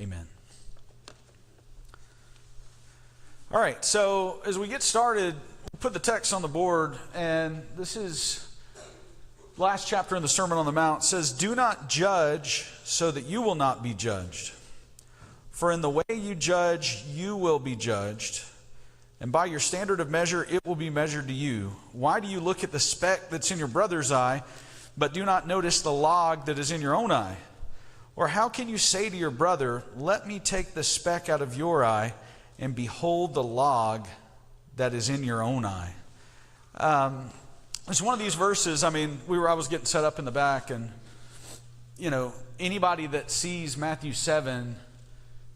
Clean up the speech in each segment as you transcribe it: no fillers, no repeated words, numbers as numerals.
Amen. All right, so as we get started, we'll put the text on the board, and this is the last chapter in the Sermon on the Mount. It says, "Do not judge so that you will not be judged. For in the way you judge, you will be judged. And by your standard of measure, it will be measured to you. Why do you look at the speck that's in your brother's eye, but do not notice the log that is in your own eye? Or how can you say to your brother, 'Let me take the speck out of your eye,' and behold the log that is in your own eye?" It's one of these verses. I was getting set up in the back, and anybody that sees Matthew 7,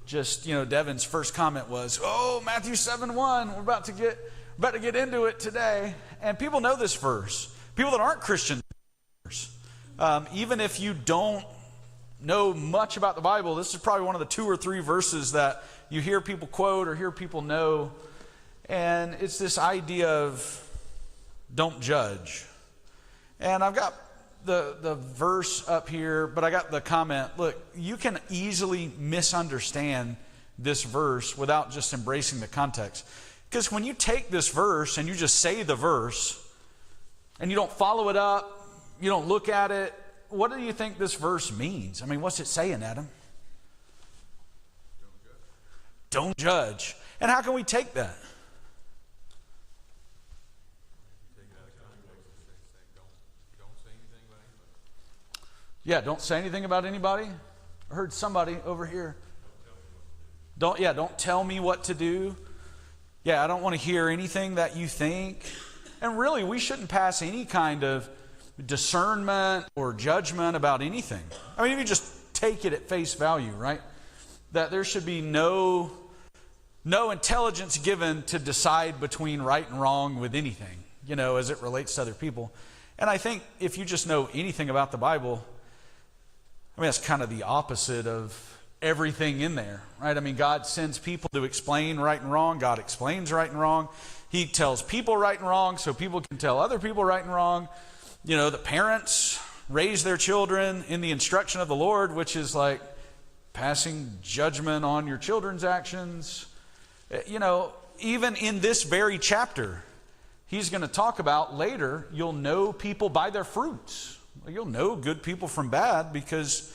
Devin's first comment was, "Oh, Matthew 7:1, we're about to get into it today." And people know this verse. People that aren't Christians, even if you don't know much about the Bible, this is probably one of the 2 or 3 verses that you hear people quote or hear people know. And it's this idea of don't judge. And I've got the verse up here, but I got the comment. Look, you can easily misunderstand this verse without just embracing the context. Because when you take this verse and you just say the verse and you don't follow it up, you don't look at it, what do you think this verse means? What's it saying, Adam? Don't judge. And how can we take that? Yeah, don't say anything about anybody. I heard somebody over here. Don't tell me what to do. Yeah, I don't want to hear anything that you think. And really, we shouldn't pass any kind of discernment or judgment about anything. If you just take it at face value, right? That there should be no intelligence given to decide between right and wrong with anything, as it relates to other people. And I think if you just know anything about the Bible, that's kind of the opposite of everything in there, right? God sends people to explain right and wrong. God explains right and wrong. He tells people right and wrong so people can tell other people right and wrong. The parents raise their children in the instruction of the Lord, which is like passing judgment on your children's actions. Even in this very chapter, he's going to talk about later, you'll know people by their fruits. You'll know good people from bad because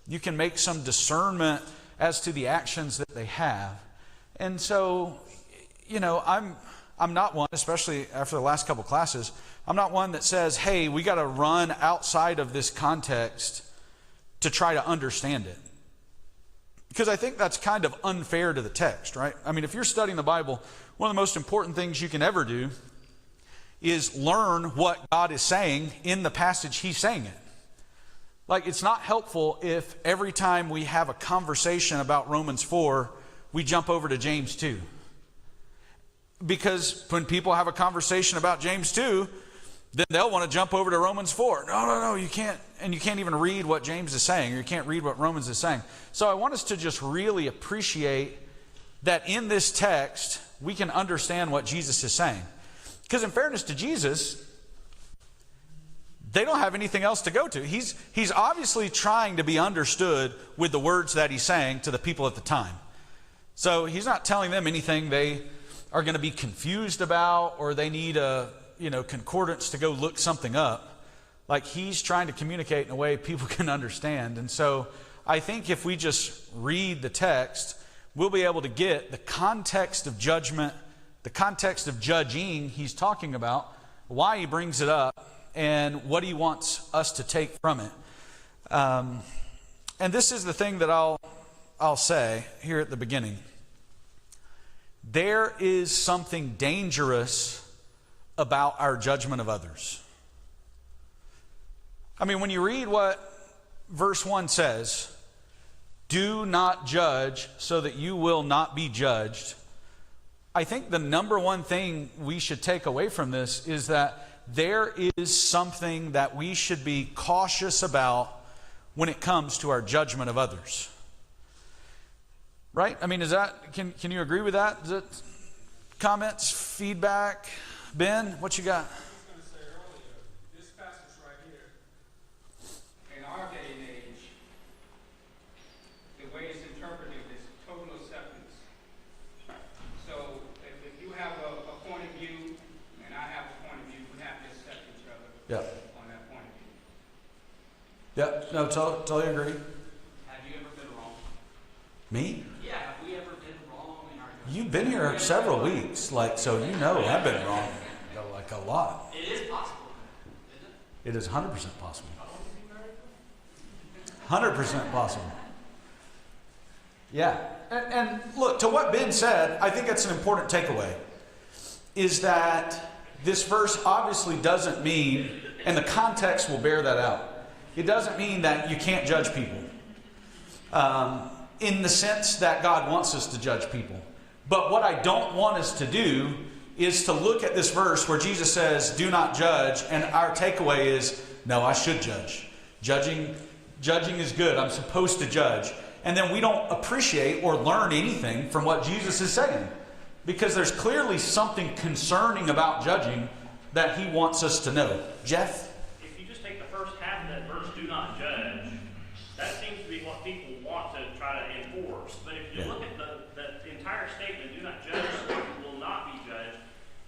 you can make some discernment as to the actions that they have. And so, I'm not one, especially after the last couple classes, I'm not one that says, hey, we got to run outside of this context to try to understand it. Because I think that's kind of unfair to the text, right? If you're studying the Bible, one of the most important things you can ever do is learn what God is saying in the passage he's saying it. It's not helpful if every time we have a conversation about Romans 4, we jump over to James 2. Because when people have a conversation about James 2, then they'll want to jump over to Romans 4. No, you can't. And you can't even read what James is saying, or you can't read what Romans is saying. So I want us to just really appreciate that in this text, we can understand what Jesus is saying. Because in fairness to Jesus, they don't have anything else to go to. He's obviously trying to be understood with the words that he's saying to the people at the time. So he's not telling them anything they are going to be confused about, or they need a concordance to go look something up. He's trying to communicate in a way people can understand. And so I think if we just read the text, we'll be able to get the context of judgment, the context of judging he's talking about, why he brings it up, and what he wants us to take from it. And this is the thing that I'll say here at the beginning. There is something dangerous about our judgment of others. When you read what verse 1 says, "Do not judge so that you will not be judged," I think the number one thing we should take away from this is that there is something that we should be cautious about when it comes to our judgment of others. Right? Is that, can you agree with that? Is it comments, feedback? Ben, what you got? I was going to say earlier, this passage right here, in our day and age, the way it's interpreted no, totally agree. Have you ever been wrong? Me? Yeah, have we ever been wrong in our judgment? You've been here several weeks, like, so you know I've been wrong, like a lot. It is possible, isn't it? It is 100% possible. 100% possible. Yeah. And look, to what Ben said, I think that's an important takeaway, is that this verse obviously doesn't mean, and the context will bear that out, it doesn't mean that you can't judge people in the sense that God wants us to judge people. But what I don't want us to do is to look at this verse where Jesus says, do not judge, and our takeaway is, no, I should judge. Judging is good. I'm supposed to judge. And then we don't appreciate or learn anything from what Jesus is saying. Because there's clearly something concerning about judging that he wants us to know. Jeff? If you just take the first half of that verse, do not judge, that seems to be what people want to try to enforce. But if you look at the entire statement, do not judge, so you will not be judged.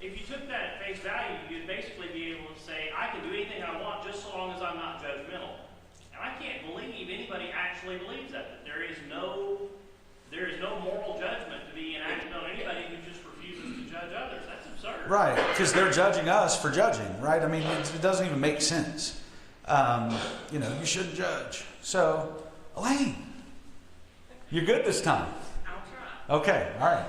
If you took that at face value, you'd basically be able to say, I can do anything I want just so long as I'm not judgmental. And I can't believe anybody actually believes that there is no moral judgment to be enacted on anybody who just refuses to judge others. That's absurd. Right, because they're judging us for judging, right? I mean, it doesn't even make sense. You shouldn't judge. So, Elaine, you're good this time. I'll try. Okay, all right.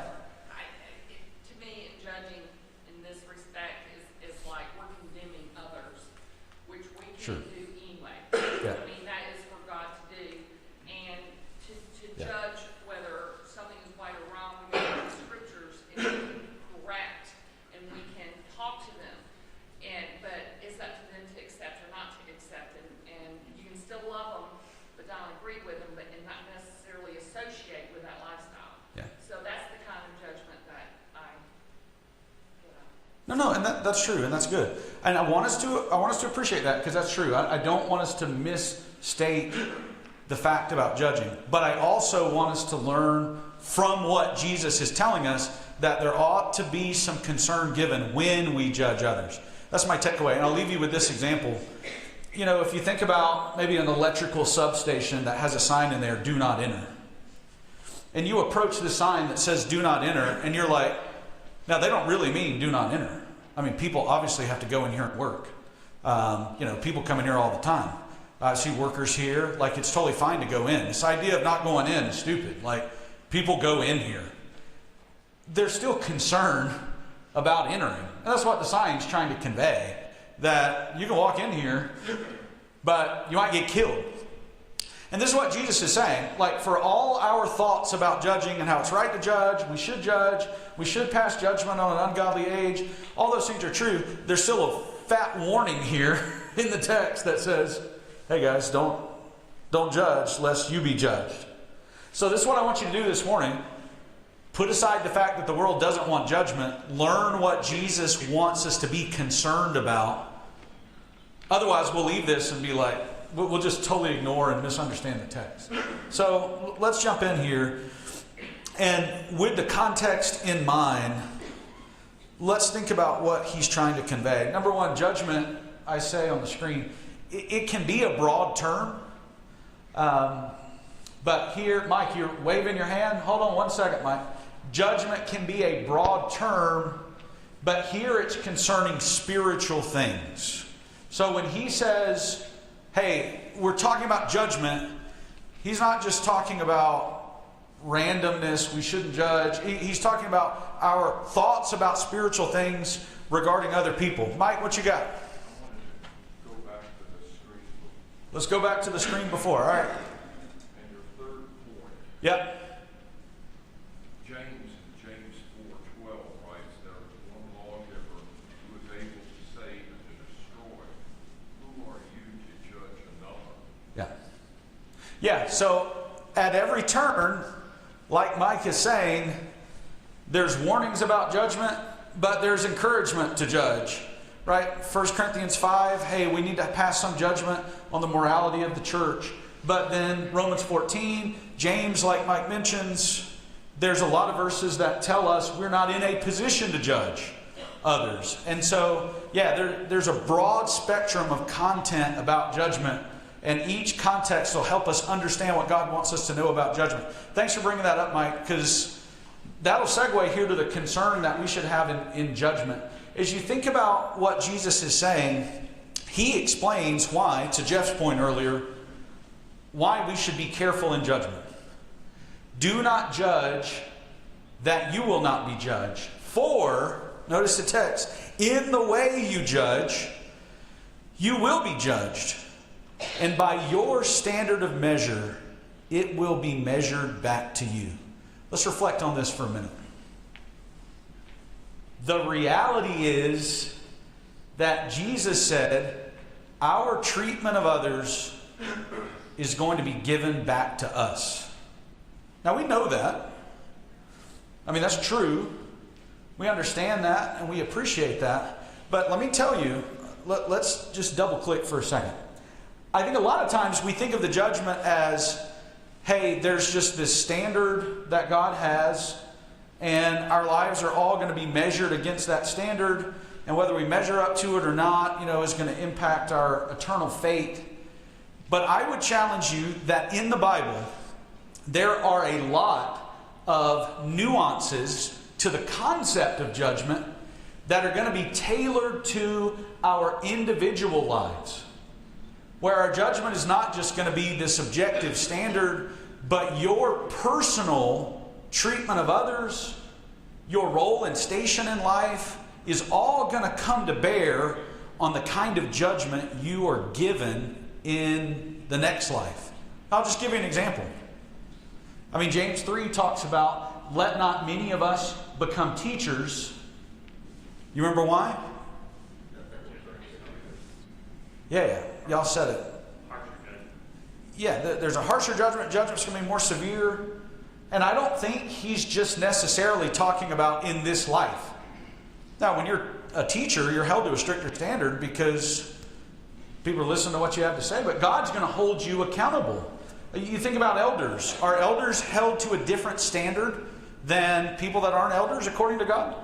To me, judging in this respect is like we're condemning others, which we Sure. can do anyway. Yeah. I mean, that is for God to do. And to Yeah. judge whether something is right or wrong, we can the scriptures and we can correct and we can talk to them. But it's up to them to accept or not to accept. And you can still love them, but not agree with them, and not necessarily associate with that lifestyle. Yeah. So that's the kind of judgment that I put up. No, and that's true, and that's good. And I want us to appreciate that, because that's true. I don't want us to misstate the fact about judging. But I also want us to learn from what Jesus is telling us that there ought to be some concern given when we judge others. That's my takeaway. And I'll leave you with this example. You know, if you think about maybe an electrical substation that has a sign in there, do not enter. And you approach the sign that says do not enter, and you're like, now they don't really mean do not enter. I mean, people obviously have to go in here and work. People come in here all the time. I see workers here, like it's totally fine to go in. This idea of not going in is stupid. Like, people go in here. There's still concern about entering. And that's what the sign's trying to convey. That you can walk in here, but you might get killed. And this is what Jesus is saying. Like, for all our thoughts about judging and how it's right to judge, we should pass judgment on an ungodly age, all those things are true. There's still a fat warning here in the text that says, hey guys, don't judge lest you be judged. So this is what I want you to do this morning. Put aside the fact that the world doesn't want judgment. Learn what Jesus wants us to be concerned about. Otherwise, we'll leave this and be like, we'll just totally ignore and misunderstand the text. So let's jump in here. And with the context in mind, let's think about what he's trying to convey. Number one, judgment, I say on the screen, it can be a broad term. But here, Mike, you're waving your hand. Hold on one second, Mike. Judgment can be a broad term, but here it's concerning spiritual things. So when he says, hey, we're talking about judgment, he's not just talking about randomness, we shouldn't judge. He's talking about our thoughts about spiritual things regarding other people. Mike, what you got? Go back to the screen. Let's go back to the screen before. All right. And your third point, Yep. James 4:12 writes, there is one lawgiver who is able to save and to destroy. Who are you to judge another? Yeah. Yeah, so at every turn, like Mike is saying, there's warnings about judgment, but there's encouragement to judge. Right? 1 Corinthians 5, hey, we need to pass some judgment on the morality of the church. But then Romans 14, James, like Mike mentions, there's a lot of verses that tell us we're not in a position to judge others. And so, yeah, there's a broad spectrum of content about judgment. And each context will help us understand what God wants us to know about judgment. Thanks for bringing that up, Mike, because that'll segue here to the concern that we should have in judgment. As you think about what Jesus is saying, he explains why, to Jeff's point earlier, why we should be careful in judgment. Do not judge that you will not be judged. For, notice the text, in the way you judge, you will be judged. And by your standard of measure, it will be measured back to you. Let's reflect on this for a minute. The reality is that Jesus said, our treatment of others is going to be given back to us. Now we know that. I mean, that's true. We understand that and we appreciate that. But let me tell you, let's just double click for a second. I think a lot of times we think of the judgment as, hey, there's just this standard that God has, and our lives are all going to be measured against that standard, and whether we measure up to it or not, is going to impact our eternal fate. But I would challenge you that in the Bible, there are a lot of nuances to the concept of judgment that are going to be tailored to our individual lives, where our judgment is not just going to be this objective standard, but your personal treatment of others, your role and station in life is all going to come to bear on the kind of judgment you are given in the next life. I'll just give you an example. I mean, James 3 talks about, let not many of us become teachers. You remember why? Yeah, y'all said it. Yeah, there's a harsher judgment. Judgment's going to be more severe. And I don't think he's just necessarily talking about in this life. Now, when you're a teacher, you're held to a stricter standard because people listen to what you have to say. But God's going to hold you accountable. You think about elders. Are elders held to a different standard than people that aren't elders according to God?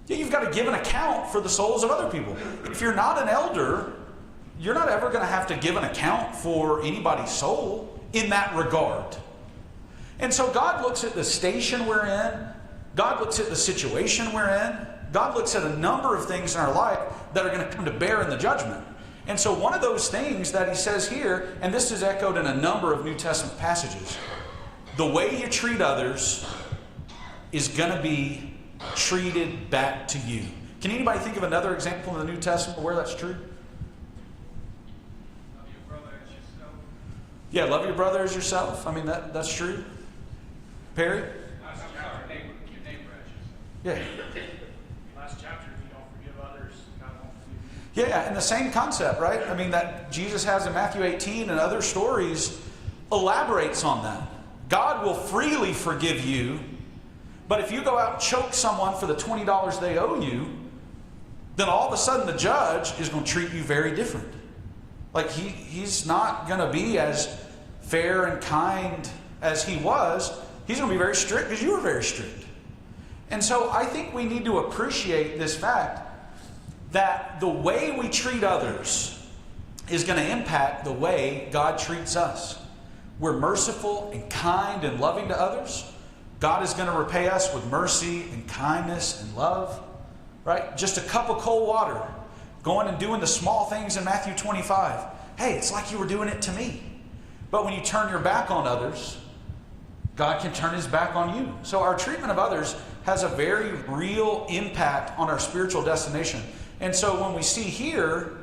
Yeah, you've got to give an account for the souls of other people. If you're not an elder, you're not ever going to have to give an account for anybody's soul in that regard. And so God looks at the station we're in. God looks at the situation we're in. God looks at a number of things in our life that are going to come to bear in the judgment. And so one of those things that he says here, and this is echoed in a number of New Testament passages, the way you treat others is going to be treated back to you. Can anybody think of another example in the New Testament where that's true? Love your brother as yourself. Yeah, love your brother as yourself. I mean, that's true. Perry? Last chapter, your neighbor as yourself. Yeah. Last chapter, if you don't forgive others, God won't forgive you. Yeah, and the same concept, right? I mean, that Jesus has in Matthew 18 and other stories elaborates on that. God will freely forgive you, but if you go out and choke someone for the $20 they owe you, then all of a sudden the judge is going to treat you very different. Like he's not going to be as fair and kind as he was. He's going to be very strict because you were very strict. And so I think we need to appreciate this fact that the way we treat others is going to impact the way God treats us. We're merciful and kind and loving to others. God is going to repay us with mercy and kindness and love. Right? Just a cup of cold water. Going and doing the small things in Matthew 25. Hey, it's like you were doing it to me. But when you turn your back on others, God can turn his back on you. So our treatment of others has a very real impact on our spiritual destination. And so when we see here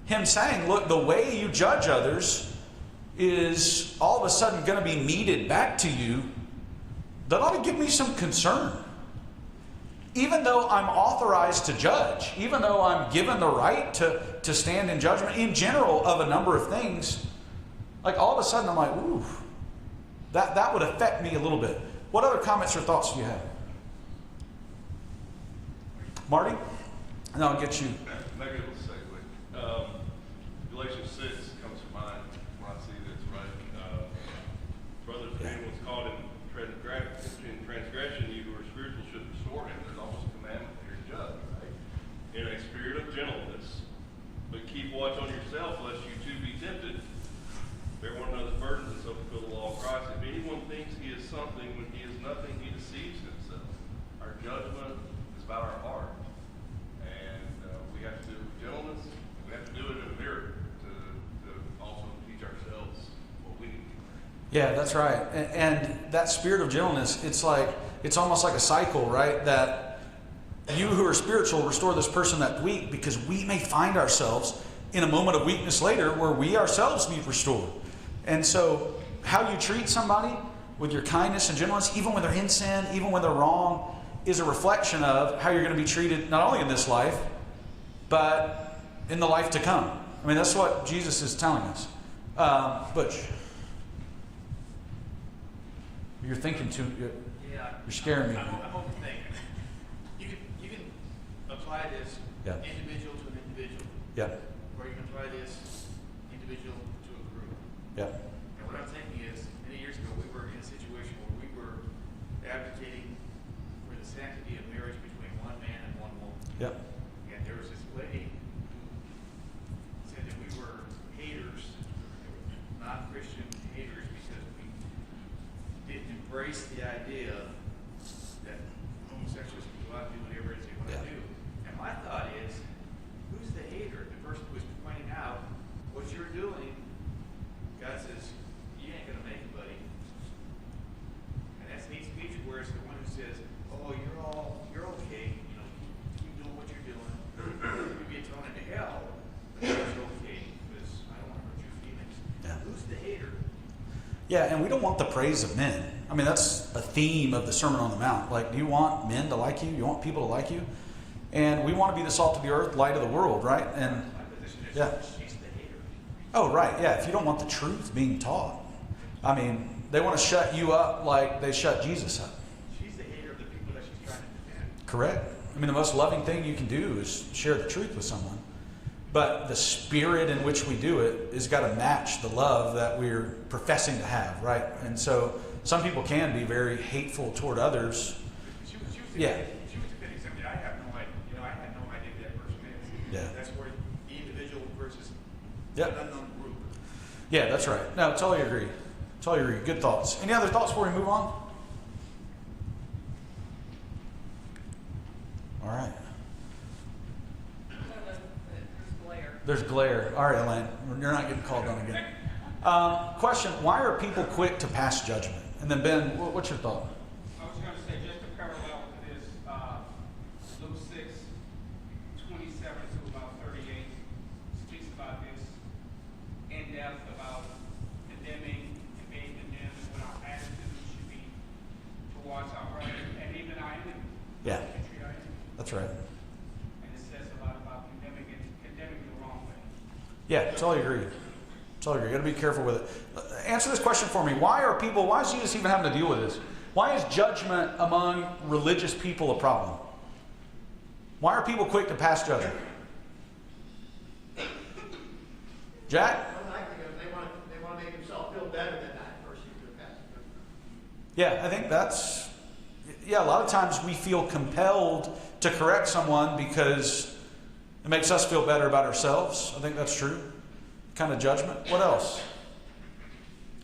him saying, look, the way you judge others is all of a sudden going to be meted back to you, that ought to give me some concern. Even though I'm authorized to judge, even though I'm given the right to stand in judgment in general of a number of things, like all of a sudden I'm like, ooh, that would affect me a little bit. What other comments or thoughts do you have? Marty? And I'll get you. Maybe it'll segue. Galatians 6 comes to mind when I see this, right? Brothers, if anyone's caught in transgression, you who are spiritual should restore him. There's almost a commandment here to judge, right? In a spirit of gentleness. But keep watch on yourself, lest you something when he is nothing, he deceives himself. Our judgment is about our heart. And we have to do it with gentleness. We have to do it in a mirror to also teach ourselves what we need to do. Yeah, that's right. And that spirit of gentleness, it's almost like a cycle, right? That you who are spiritual restore this person that's weak, because we may find ourselves in a moment of weakness later where we ourselves need restored. And so how you treat somebody with your kindness and gentleness, even when they're in sin, even when they're wrong, is a reflection of how you're going to be treated not only in this life, but in the life to come. I mean, that's what Jesus is telling us. Butch, you're thinking too. Yeah. You're scaring me. I'm overthinking. You can apply this Yeah. individual to an individual, Yeah, or you can apply this individual to a group. yeah, And what I'm thinking is, many years ago, we were in a situation where we were advocating for the sanctity of marriage between one man and one woman. yeah, And there was this lady who said that we were haters, non-Christian haters, because we didn't embrace the idea that homosexuals can go out and do whatever it is they want Yeah. to do. And my thought is, who's the hater? The person who was pointing out what you're doing. God says, you ain't gonna make it, buddy. And that's hate speech, whereas the one who says, oh, you're okay, you know, keep doing what you're doing. You'll get thrown into hell, but that's okay, because I don't want to hurt your feelings. Yeah. Who's the hater? yeah. And we don't want the praise of men. I mean, that's a theme of the Sermon on the Mount. Like, do you want men to like you? You want people to like you? And we want to be the salt of the earth, light of the world, right? And My position is, Yeah. she's the hater. oh, right, yeah. If you don't want the truth being taught, I mean, they want to shut you up like they shut Jesus up. She's the hater of the people that she's trying to defend. Correct. I mean, the most loving thing you can do is share the truth with someone. But the spirit in which we do it has got to match the love that we're professing to have, right? And so some people can be very hateful toward others. She was Yeah. defending something I have no idea. You know, I had no idea who that person is. Yeah. That's where the individual versus Yep. an unknown group. Yeah, that's right. No, totally agree. Totally agree. Good thoughts. Any other thoughts before we move on? All right. There's glare. There's glare. All right, Elaine. You're not getting called on again. Question. Why are people quick to pass judgment? And then Ben, what's your thought? I was gonna say, just a parallel to this, Luke 6, 27 to about 38 speaks about this in depth, about condemning and being condemned, what our attitude should be towards our brother and even our enemy. Yeah, We treat our enemy. that's right. And it says a lot about condemning the wrong way. Yeah, totally agree. Totally agree. You got to be careful with it. Answer this question for me. Why is Jesus even having to deal with this? Why is judgment among religious people a problem? Why are people quick to pass judgment? Jack? Well, I think they want to make themselves feel better than that person who passed. Yeah, I think that's, yeah, a lot of times we feel compelled to correct someone because it makes us feel better about ourselves. I think that's true. Kind of judgment. What else?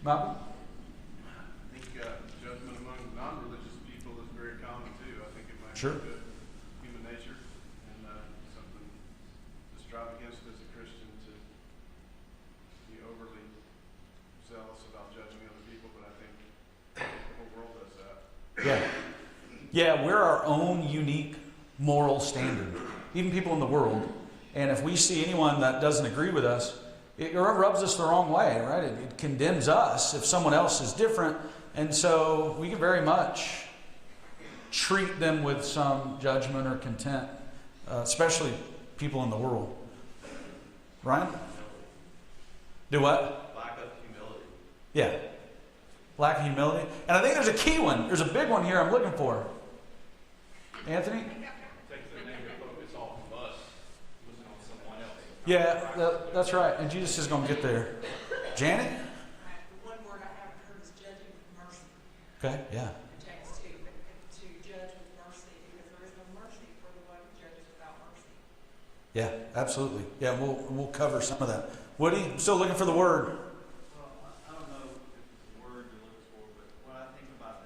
Malcolm? I think judgment among non-religious people is very common too. I think it might Sure. be good human nature and something to strive against as a Christian, to be overly zealous about judging other people, but I think the whole world does that. Yeah. Yeah, we're our own unique moral standard. Even people in the world. And if we see anyone that doesn't agree with us, it rubs us the wrong way, right? It condemns us if someone else is different. And so we can very much treat them with some judgment or contempt, especially people in the world. Ryan? Do what? Lack of humility. Yeah. Lack of humility. And I think there's a key one. There's a big one here I'm looking for. Anthony? Takes their negative focus off of us, looking on someone else. Yeah, that's right. And Jesus is going to get there. Janet? The one word I haven't heard is judging with mercy. Okay, yeah. James 2, but to judge with mercy, because there is no mercy for the one who judges without mercy. Yeah, absolutely. Yeah, we'll cover some of that. Woody, I'm still looking for the word. Well, I don't know if it's the word you're looking for, but when I think about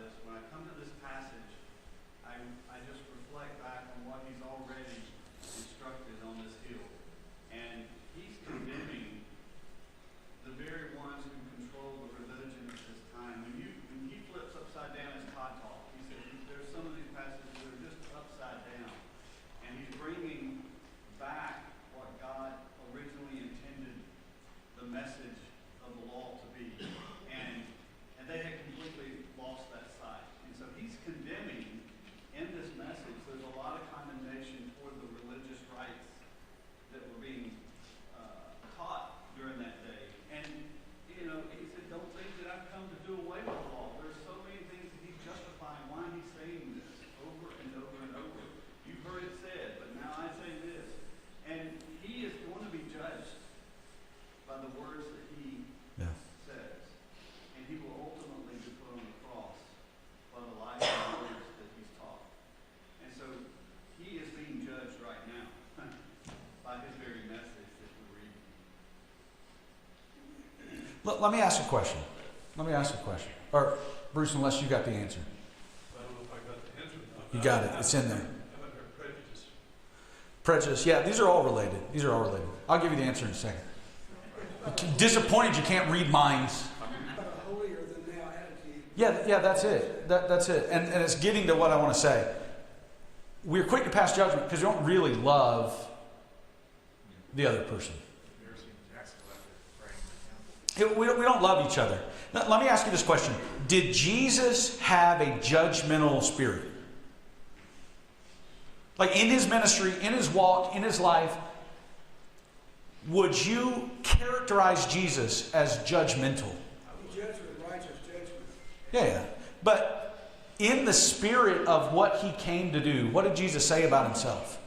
Let me ask a question. Or, Bruce, unless you got the answer. I don't know if I got the answer or not. You got it. It's in there. I haven't heard prejudice. Prejudice. Yeah, these are all related. I'll give you the answer in a second. Disappointed you can't read minds. Holier than thou attitude. Yeah, that's it. That's it. And it's getting to what I want to say. We're quick to pass judgment because we don't really love the other person. We don't love each other. Now, let me ask you this question. Did Jesus have a judgmental spirit? Like in his ministry, in his walk, in his life, would you characterize Jesus as judgmental? He judged with righteous judgment. Yeah. But in the spirit of what he came to do, what did Jesus say about himself?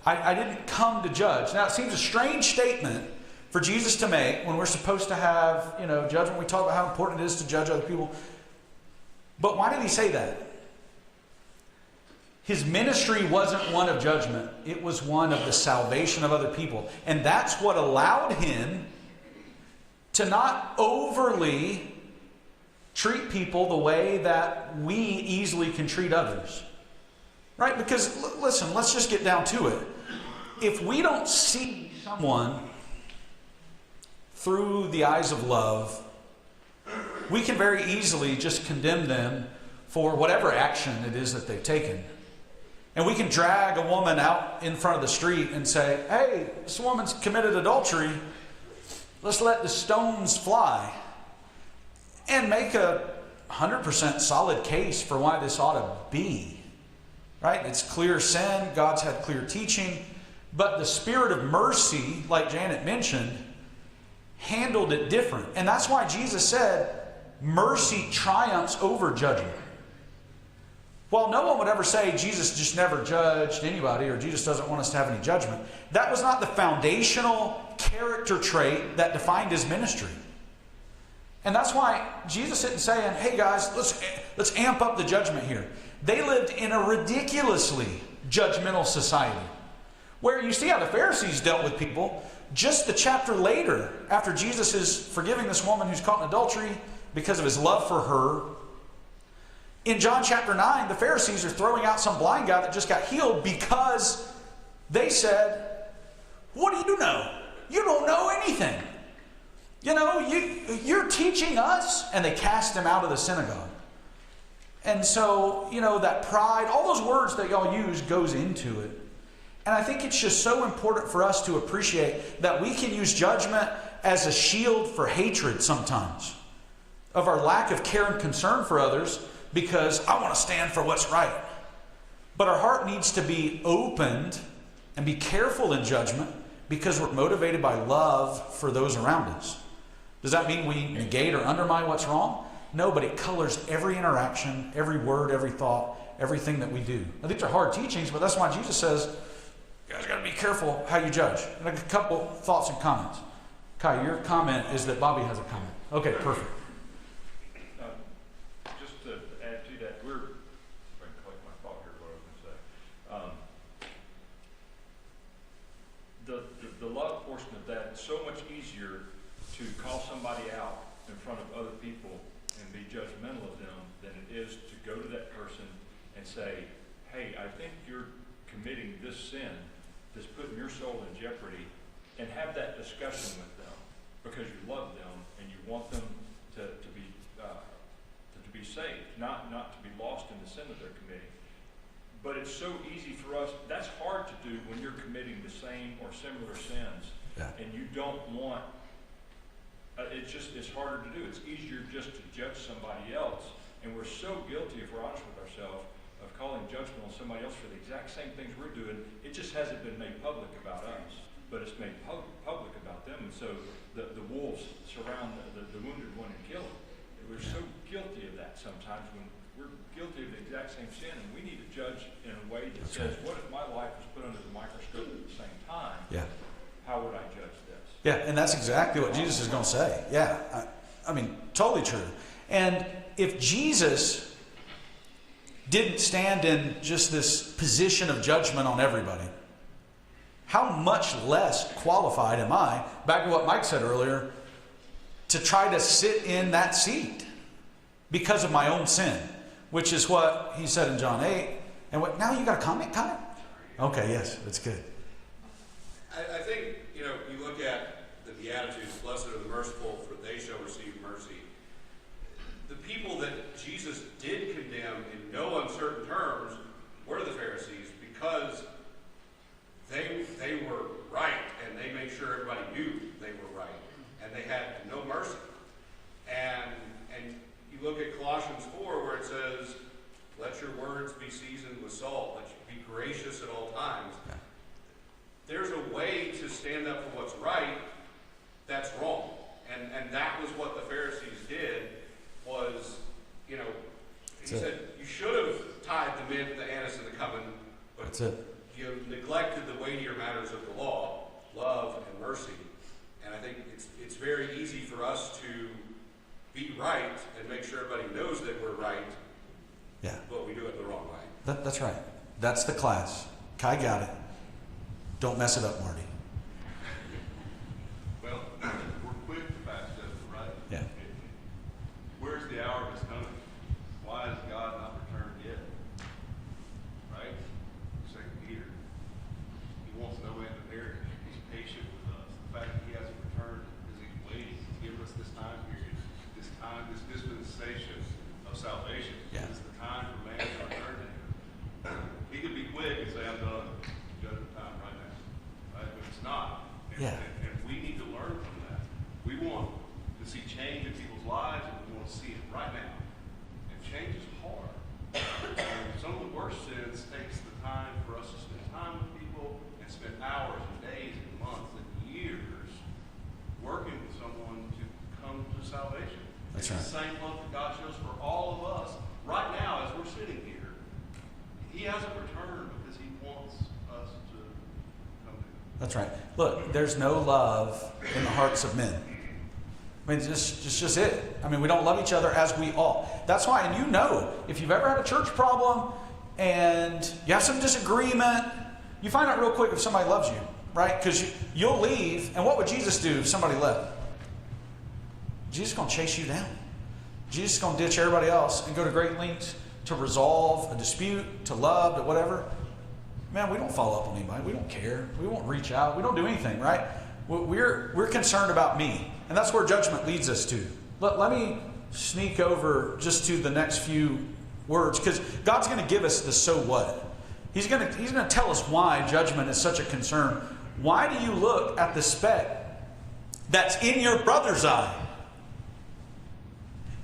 I didn't come to judge. Now, it seems a strange statement for Jesus to make when we're supposed to have, judgment. We talk about how important it is to judge other people. But why did he say that? His ministry wasn't one of judgment. It was one of the salvation of other people. And that's what allowed him to not overly treat people the way that we easily can treat others. Right? Because, listen, let's just get down to it. If we don't see someone through the eyes of love, we can very easily just condemn them for whatever action it is that they've taken. And we can drag a woman out in front of the street and say, hey, this woman's committed adultery. Let's let the stones fly. And make a 100% solid case for why this ought to be. Right? It's clear sin. God's had clear teaching. But the spirit of mercy, like Janet mentioned, handled it different. And that's why Jesus said, mercy triumphs over judgment. While no one would ever say Jesus just never judged anybody or Jesus doesn't want us to have any judgment, that was not the foundational character trait that defined his ministry. And that's why Jesus isn't saying, hey guys, let's amp up the judgment here. They lived in a ridiculously judgmental society where you see how the Pharisees dealt with people. Just the chapter later, after Jesus is forgiving this woman who's caught in adultery because of his love for her, in John chapter 9, the Pharisees are throwing out some blind guy that just got healed because they said, what do you know? You don't know anything. You're teaching us. And they cast him out of the synagogue. And so, that pride, all those words that y'all use goes into it. And I think it's just so important for us to appreciate that we can use judgment as a shield for hatred sometimes. Of our lack of care and concern for others because I want to stand for what's right. But our heart needs to be opened and be careful in judgment because we're motivated by love for those around us. Does that mean we negate or undermine what's wrong? No, but it colors every interaction, every word, every thought, everything that we do. Now, these are hard teachings, but that's why Jesus says, you guys got to be careful how you judge. And a couple thoughts and comments. Kai, your comment is that Bobby has a comment. Okay, perfect. Just to add to that, if I can collect my thought here, what I was going to say. The love portion of that, it's so much easier to call somebody out in front of other people and be judgmental of them than it is to go to that person and say, hey, I think you're committing this sin that's putting your soul in jeopardy, and have that discussion with them because you love them and you want them to be saved, not to be lost in the sin that they're committing. But it's so easy for us, that's hard to do when you're committing the same or similar sins. Yeah. And you don't want, it's harder to do. It's easier just to judge somebody else. And we're so guilty, if we're honest with ourselves, of calling judgment on somebody else for the exact same things we're doing. It just hasn't been made public about us, but it's made public about them. And so the wolves surround the wounded one and kill them. And we're so guilty of that sometimes when we're guilty of the exact same sin, and we need to judge in a way that says, what if my life was put under the microscope at the same time? Yeah. How would I judge this? Yeah, and that's exactly what Jesus is going to say. Yeah, I mean, totally true. And if Jesus didn't stand in just this position of judgment on everybody, how much less qualified am I, back to what Mike said earlier, to try to sit in that seat because of my own sin, which is what he said in John 8. And what, now you got a comment, Kyle? Okay, yes, that's good. I think, you look at the Beatitudes, blessed are the merciful, for they shall receive mercy. The people that Jesus did condemn in no uncertain terms were the Pharisees, because they were right, and they made sure everybody knew they were right, and they had no mercy. And you look at Colossians 4, where it says, let your words be seasoned with salt, let you be gracious at all times. There's a way to stand up for what's right that's wrong. And that was what the Pharisees did, was, he said, you should have tied the mint, the anise, and the cumin, but That's it. you neglected the weightier matters of the law, love and mercy. And I think it's very easy for us to be right and make sure everybody knows that we're right, Yeah, but we do it the wrong way. that's right. That's the class. Kai got it. Don't mess it up, Marty. Well, we're quick to back stuff, right? Yeah. Where's the hour of his coming? Why has God not returned yet? Right? 2 Peter. He wants no end of narrative. He's patient with us. The fact that he hasn't returned is he's waiting. He's given us this time period, this dispensation of salvation. Yeah. It's the time for man to return to him. He could be quick and say, I'm done. Judgment time right now. Right? But it's not. And we need to learn from that. We want to see change in people's lives, and we want to see it right now. And change is hard. And some of the worst sins takes the time for us to spend time with people and spend hours and days and months and years working with someone to come to salvation. That's it's right. the same love that God shows for all of us right now as we're sitting here. He hasn't returned because he wants us to come to him. That's right. Look, there's no love in the hearts of men. I mean, just it. I mean, we don't love each other as we ought. That's why, and if you've ever had a church problem and you have some disagreement, you find out real quick if somebody loves you, right? Because you'll leave, and what would Jesus do if somebody left? Jesus is going to chase you down. Jesus is going to ditch everybody else and go to great lengths to resolve a dispute, to love, to whatever. Man, we don't follow up on anybody. We don't care. We won't reach out. We don't do anything, right? We're concerned about me. And that's where judgment leads us to. Let me sneak over just to the next few words, because God's going to give us the so what. He's going to tell us why judgment is such a concern. Why do you look at the speck that's in your brother's eye,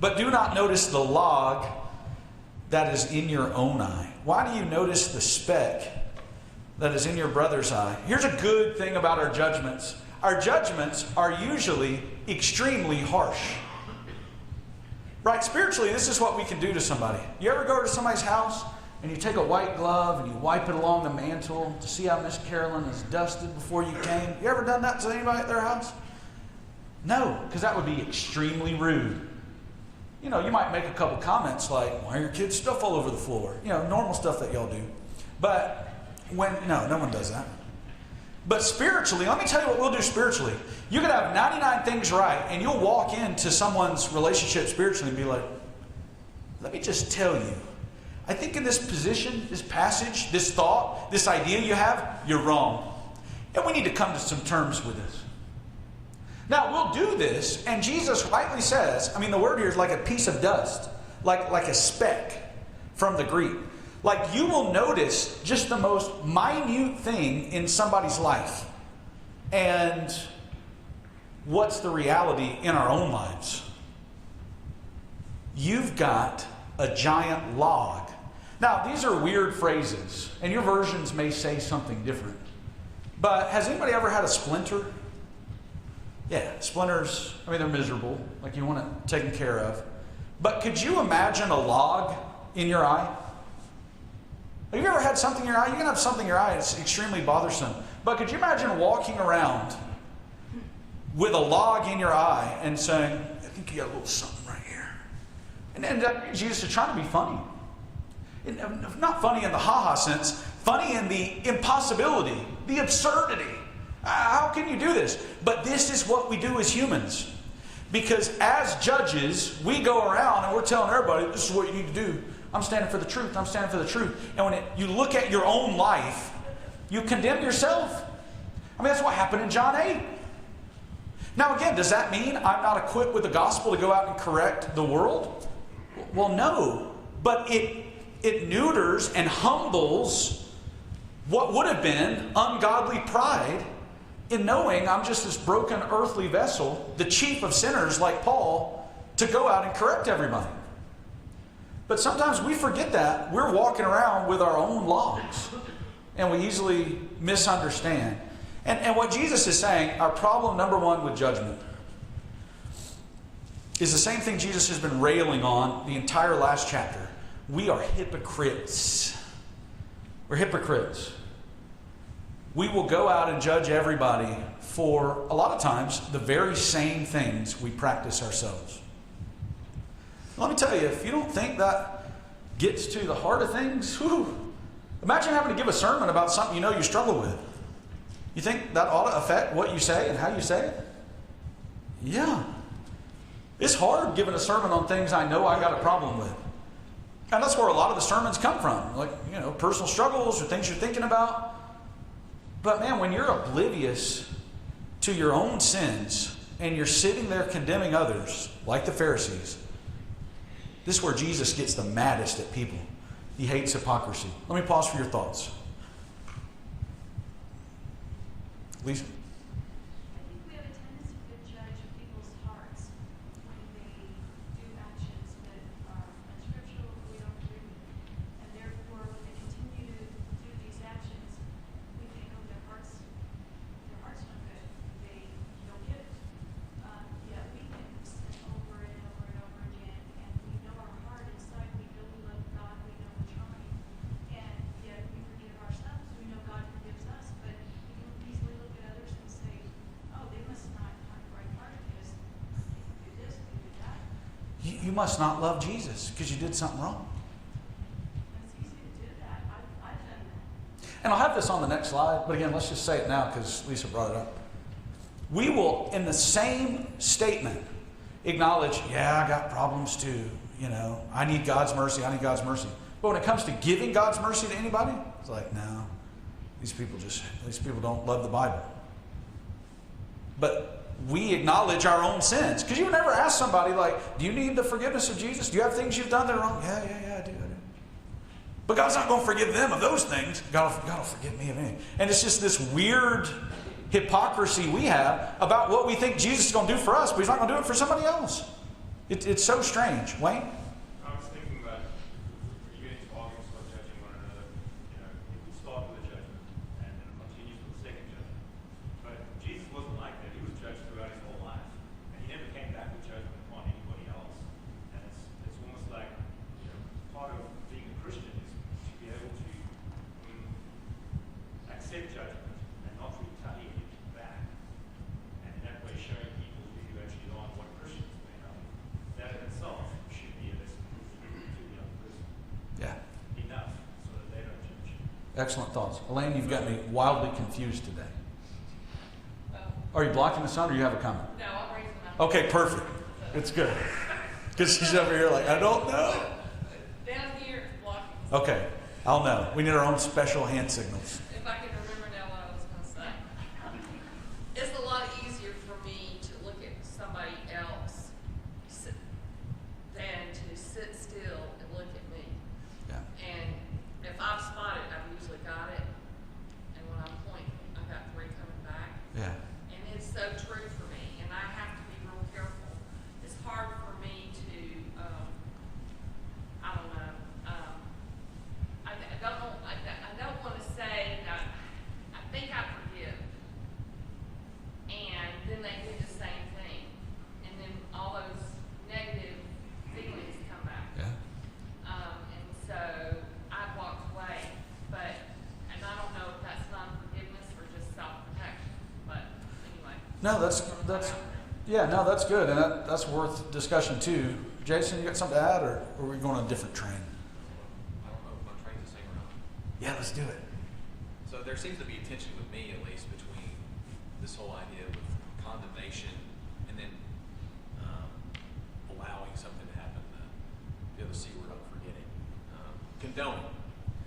but do not notice the log that is in your own eye? Why do you notice the speck that is in your brother's eye? Here's a good thing about our judgments. Our judgments are usually extremely harsh. Right? Spiritually, this is what we can do to somebody. You ever go to somebody's house and you take a white glove and you wipe it along the mantle to see how Miss Carolyn is dusted before you came? You ever done that to anybody at their house? No, because that would be extremely rude. You might make a couple comments like, why are your kids' stuff all over the floor? Normal stuff that y'all do. But no one does that. But spiritually, let me tell you what we'll do spiritually. You could have 99 things right, and you'll walk into someone's relationship spiritually and be like, let me just tell you, I think in this position, this passage, this thought, this idea you have, you're wrong. And we need to come to some terms with this. Now, we'll do this, and Jesus rightly says, the word here is like a piece of dust, like a speck from the Greek. Like, you will notice just the most minute thing in somebody's life. And what's the reality in our own lives? You've got a giant log. Now, these are weird phrases, and your versions may say something different. But has anybody ever had a splinter? Yeah, splinters, they're miserable. Like, you want it taken care of. But could you imagine a log in your eye? Have you ever had something in your eye? You can have something in your eye, it's extremely bothersome. But could you imagine walking around with a log in your eye and saying, I think you got a little something right here. And Jesus is trying to be funny. Not funny in the ha-ha sense, funny in the impossibility the absurdity. How can you do this? But this is what we do as humans. Because as judges, we go around and we're telling everybody, this is what you need to do. I'm standing for the truth. I'm standing for the truth. And when you look at your own life, you condemn yourself. I mean, that's what happened in John 8. Now again, does that mean I'm not equipped with the gospel to go out and correct the world? Well, no. But it neuters and humbles what would have been ungodly pride in knowing I'm just this broken earthly vessel, the chief of sinners like Paul, to go out and correct everybody. But sometimes we forget that. We're walking around with our own logs, and we easily misunderstand. And what Jesus is saying, our problem number one with judgment, is the same thing Jesus has been railing on the entire last chapter. We are hypocrites. We're hypocrites. We will go out and judge everybody for, a lot of times, the very same things we practice ourselves. Let me tell you, if you don't think that gets to the heart of things, imagine having to give a sermon about something you know you struggle with. You think that ought to affect what you say and how you say it? Yeah. It's hard giving a sermon on things I know I got a problem with. And that's where a lot of the sermons come from. Like, personal struggles or things you're thinking about. But man, when you're oblivious to your own sins and you're sitting there condemning others, like the Pharisees, this is where Jesus gets the maddest at people. He hates hypocrisy. Let me pause for your thoughts. Lisa? I think we have a tendency to judge people's hearts when they do actions that are unscriptural or we don't agree with. And therefore, when they continue to do these actions, we think, oh, their heart's not good. They don't get it. Yet we can sin over and over and over again, and we know our heart inside. We know we love God. We know we're trying. And yet we forgive ourselves. We know God forgives us, but we can easily look at others and say, oh, they must not have the right heart because they do this, they do that. You must not love Jesus because you did something wrong. It's easy to do that. I've done that. And I'll have this on the next slide, but again, let's just say it now because Lisa brought it up. We will, in the same statement, acknowledge, yeah, I got problems too. I need God's mercy. I need God's mercy. But when it comes to giving God's mercy to anybody, it's like, no, these people don't love the Bible. But we acknowledge our own sins. Because you would never ask somebody like, do you need the forgiveness of Jesus? Do you have things you've done that are wrong? Yeah, I do. But God's not going to forgive them of those things. God will forgive me of anything. And it's just this weird hypocrisy we have about what we think Jesus is going to do for us, but he's not going to do it for somebody else. It's so strange. Wayne? I was thinking that you get into arguments about judging one another. It would start with a judgment and then it continues with the second judgment. But Jesus wasn't like that. He was judged throughout his whole life. And he never came back with judgment upon anybody else. And it's almost like, part of being a Christian is to be able to accept judgment and not retaliate it back. And in that way showing people who you actually are and what Christians may know. That in itself should be a lesson to the other person. Yeah. Enough so that they don't judge. Excellent thoughts. Elaine, you've got me wildly confused today. Oh, Are you blocking the sun or you have a comment? no, I'm raising my. Okay, perfect. It's good. Because she's over here like, I don't know. Down here, it's blocking. Okay, I'll know. We need our own special hand signals. If I can remember now what I was going to say. It's a lot easier for me to look at somebody else than to sit still and look at me. Yeah. And if I've spotted, I've usually got it. And when I'm pointing, I've got 3 coming back. Yeah. And it's so true for me, and I have to be real careful. It's hard for me to, I don't know, I don't want to say that I think I forgive, and then they do the same thing, and then all those negative feelings come back. Yeah. And so I've walked away, and I don't know if that's non-forgiveness or just self-protection, but anyway. No, that's good, and that's worth discussion too. Jason, you got something to add, or are we going on a different train? I don't know if my train's the same or not. Yeah, let's do it. So So there seems to be a tension with me, at least, between this whole idea with condemnation and then allowing something to happen. The other C word I'm forgetting. Condoning.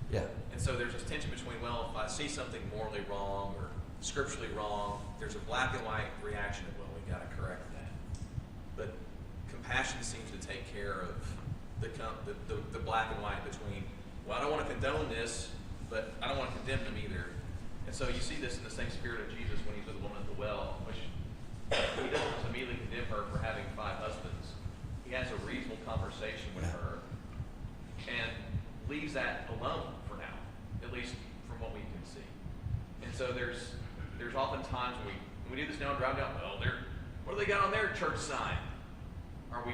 Yeah. And so there's this tension between, well, if I see something morally wrong or scripturally wrong, there's a black and white reaction of, well, we got to correct that. But compassion seems to take care of the black and white between, well, I don't want to condone this, but I don't want to condemn them either. And so you see this in the same spirit of Jesus when he's with the woman at the well, which he doesn't just immediately condemn her for having 5 husbands. He has a reasonable conversation with her and leaves that alone for now, at least from what we can see. And so there's often times when we do this now and drive down, well, what do they got on their church sign? Are we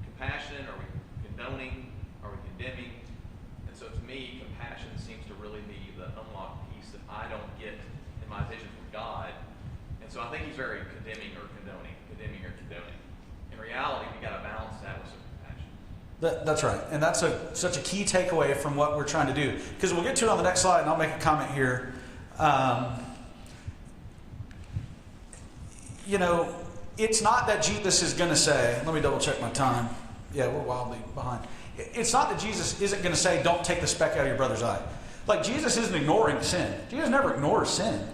compassionate? Are we condoning? Are we condemning? And so to me, compassion seems to really be the unlocked piece that I don't get in my vision from God. And so I think he's very condemning or condoning. In reality, we got to balance that with some compassion. That's right. And that's such a key takeaway from what we're trying to do. Because we'll get to it on the next slide, and I'll make a comment here. It's not that Jesus is going to say, let me double check my time. Yeah, we're wildly behind. It's not that Jesus isn't going to say, don't take the speck out of your brother's eye. Like, Jesus isn't ignoring sin. Jesus never ignores sin.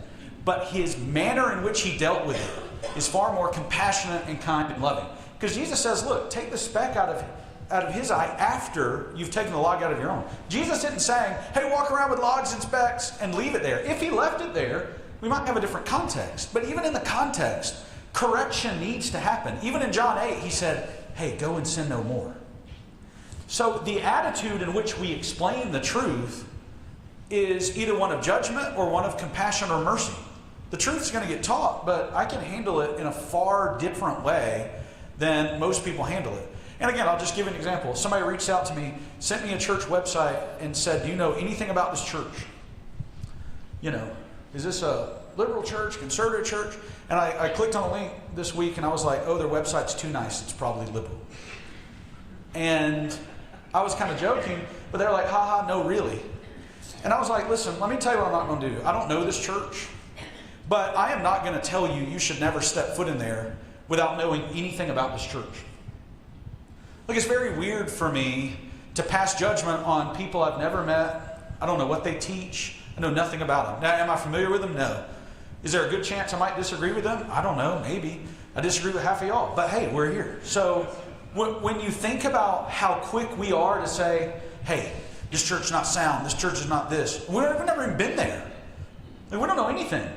But his manner in which he dealt with it is far more compassionate and kind and loving. Because Jesus says, look, take the speck out of his eye after you've taken the log out of your own. Jesus isn't saying, hey, walk around with logs and specks and leave it there. If he left it there, we might have a different context. But even in the context, correction needs to happen. Even in John 8, he said, hey, go and sin no more. So the attitude in which we explain the truth is either one of judgment or one of compassion or mercy. The truth is going to get taught, but I can handle it in a far different way than most people handle it. And again, I'll just give an example. Somebody reached out to me, sent me a church website and said, do you know anything about this church? Is this a liberal church, conservative church? And I clicked on a link this week and I was like, oh, their website's too nice. It's probably liberal. And I was kind of joking, but they're like, haha, no, really. And I was like, listen, let me tell you what I'm not going to do. I don't know this church, but I am not going to tell you should never step foot in there without knowing anything about this church. Look, it's very weird for me to pass judgment on people I've never met. I don't know what they teach. I know nothing about them. Now, am I familiar with them? No. Is there a good chance I might disagree with them? I don't know, maybe. I disagree with half of y'all, but hey, we're here. So when you think about how quick we are to say, hey, this church is not sound, this church is not this, we've never even been there. We don't know anything.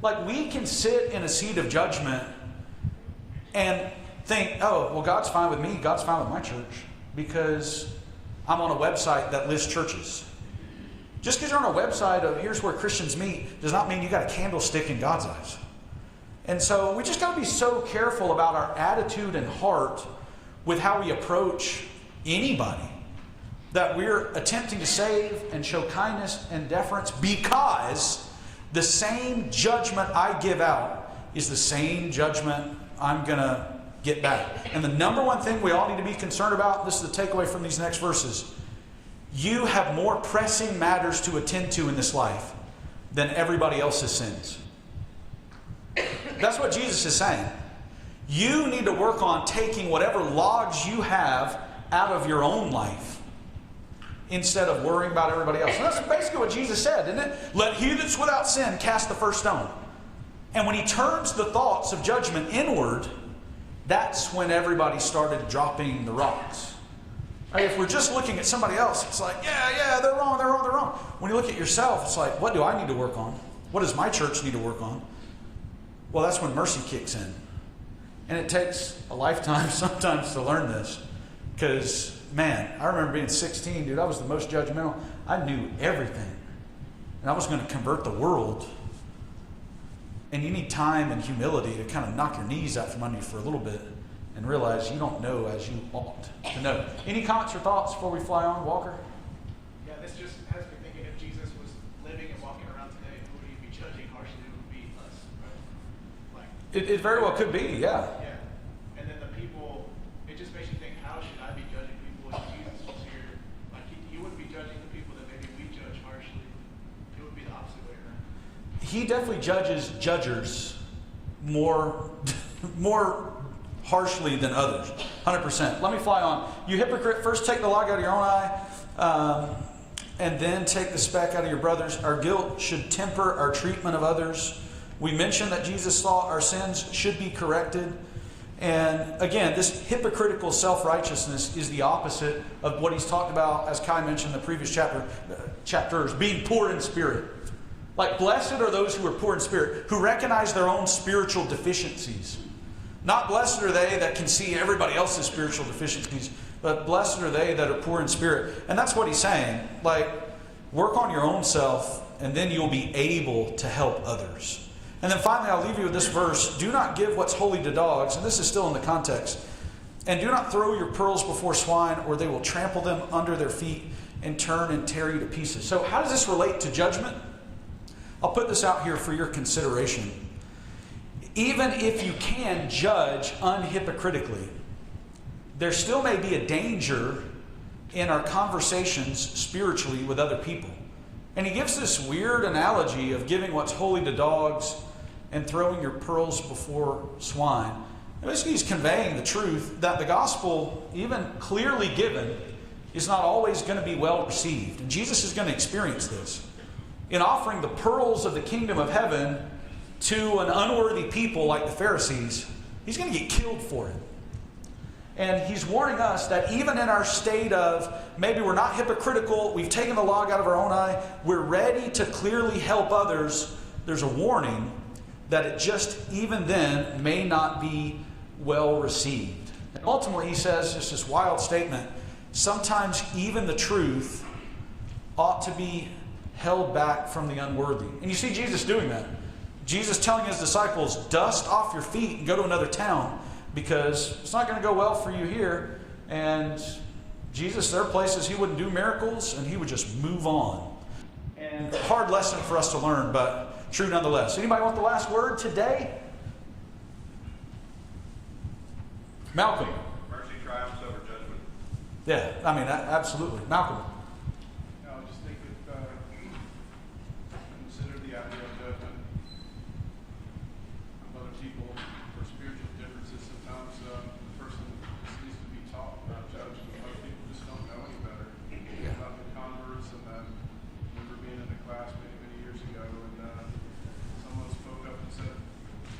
Like, we can sit in a seat of judgment and think, oh, well, God's fine with me, God's fine with my church, because I'm on a website that lists churches. Just because you're on a website of here's where Christians meet does not mean you got a candlestick in God's eyes. And so we just got to be so careful about our attitude and heart with how we approach anybody, that we're attempting to save and show kindness and deference, because the same judgment I give out is the same judgment I'm going to get back. And the number one thing we all need to be concerned about, this is the takeaway from these next verses, you have more pressing matters to attend to in this life than everybody else's sins. That's what Jesus is saying. You need to work on taking whatever logs you have out of your own life instead of worrying about everybody else. And that's basically what Jesus said, isn't it? Let he that's without sin cast the first stone. And when he turns the thoughts of judgment inward, that's when everybody started dropping the rocks. Right? If we're just looking at somebody else, it's like, yeah, they're wrong. When you look at yourself, it's like, what do I need to work on? What does my church need to work on? Well, that's when mercy kicks in. And it takes a lifetime sometimes to learn this. Because, man, I remember being 16, dude, I was the most judgmental. I knew everything. And I was going to convert the world. And you need time and humility to kind of knock your knees out from under you for a little bit and realize you don't know as you ought to know. Any comments or thoughts before we fly on, Walker? Yeah, this just has me thinking, if Jesus was living and walking around today, who would he be judging harshly? It would be us, right? It very well could be, yeah. Yeah. And then the people, it just makes you think, how should I be judging people if Jesus was here? Like, he wouldn't be judging the people that maybe we judge harshly. It would be the opposite way around. he definitely judges judgers more, more harshly than others. 100%. Let me fly on. You hypocrite, first take the log out of your own eye, and then take the speck out of your brother's. Our guilt should temper our treatment of others. We mentioned that Jesus thought our sins should be corrected. And again, this hypocritical self-righteousness is the opposite of what he's talked about, as Kai mentioned in the previous chapters, being poor in spirit. Like, blessed are those who are poor in spirit, who recognize their own spiritual deficiencies. Not blessed are they that can see everybody else's spiritual deficiencies, but blessed are they that are poor in spirit. And that's what he's saying. Like, work on your own self, and then you'll be able to help others. And then finally, I'll leave you with this verse. Do not give what's holy to dogs. And this is still in the context. And do not throw your pearls before swine, or they will trample them under their feet and turn and tear you to pieces. So how does this relate to judgment? I'll put this out here for your consideration. Even if you can judge unhypocritically, there still may be a danger in our conversations spiritually with other people. And he gives this weird analogy of giving what's holy to dogs and throwing your pearls before swine. And basically, he's conveying the truth that the gospel, even clearly given, is not always going to be well received. And Jesus is going to experience this. In offering the pearls of the kingdom of heaven to an unworthy people like the Pharisees, he's going to get killed for it. And he's warning us that even in our state of maybe we're not hypocritical, we've taken the log out of our own eye, we're ready to clearly help others, there's a warning that it just even then may not be well received. And ultimately, he says, just this wild statement, sometimes even the truth ought to be held back from the unworthy. And you see Jesus doing that. Jesus telling his disciples, dust off your feet and go to another town, because it's not going to go well for you here. And Jesus, there are places he wouldn't do miracles, and he would just move on. And a hard lesson for us to learn, but true nonetheless. Anybody want the last word today? Malcolm. Mercy triumphs over judgment. Yeah, I mean, absolutely. Malcolm. I just think that consider the idea of judgment of other people for spiritual differences. Sometimes the person just needs to be taught about judgment. Other people just don't know any better about the converts. And then I remember being in a class many, many years ago, and someone spoke up and said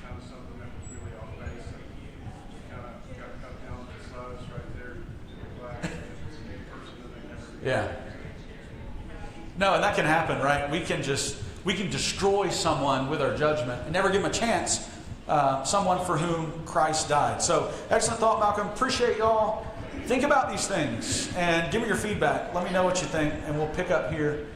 kind of something that was really off base, and kind of got cut down to size right there in the class. It's a new person that they never Yeah. No, and that can happen, right? We can destroy someone with our judgment and never give them a chance. Someone for whom Christ died. So, excellent thought, Malcolm. Appreciate y'all. Think about these things and give me your feedback. Let me know what you think, and we'll pick up here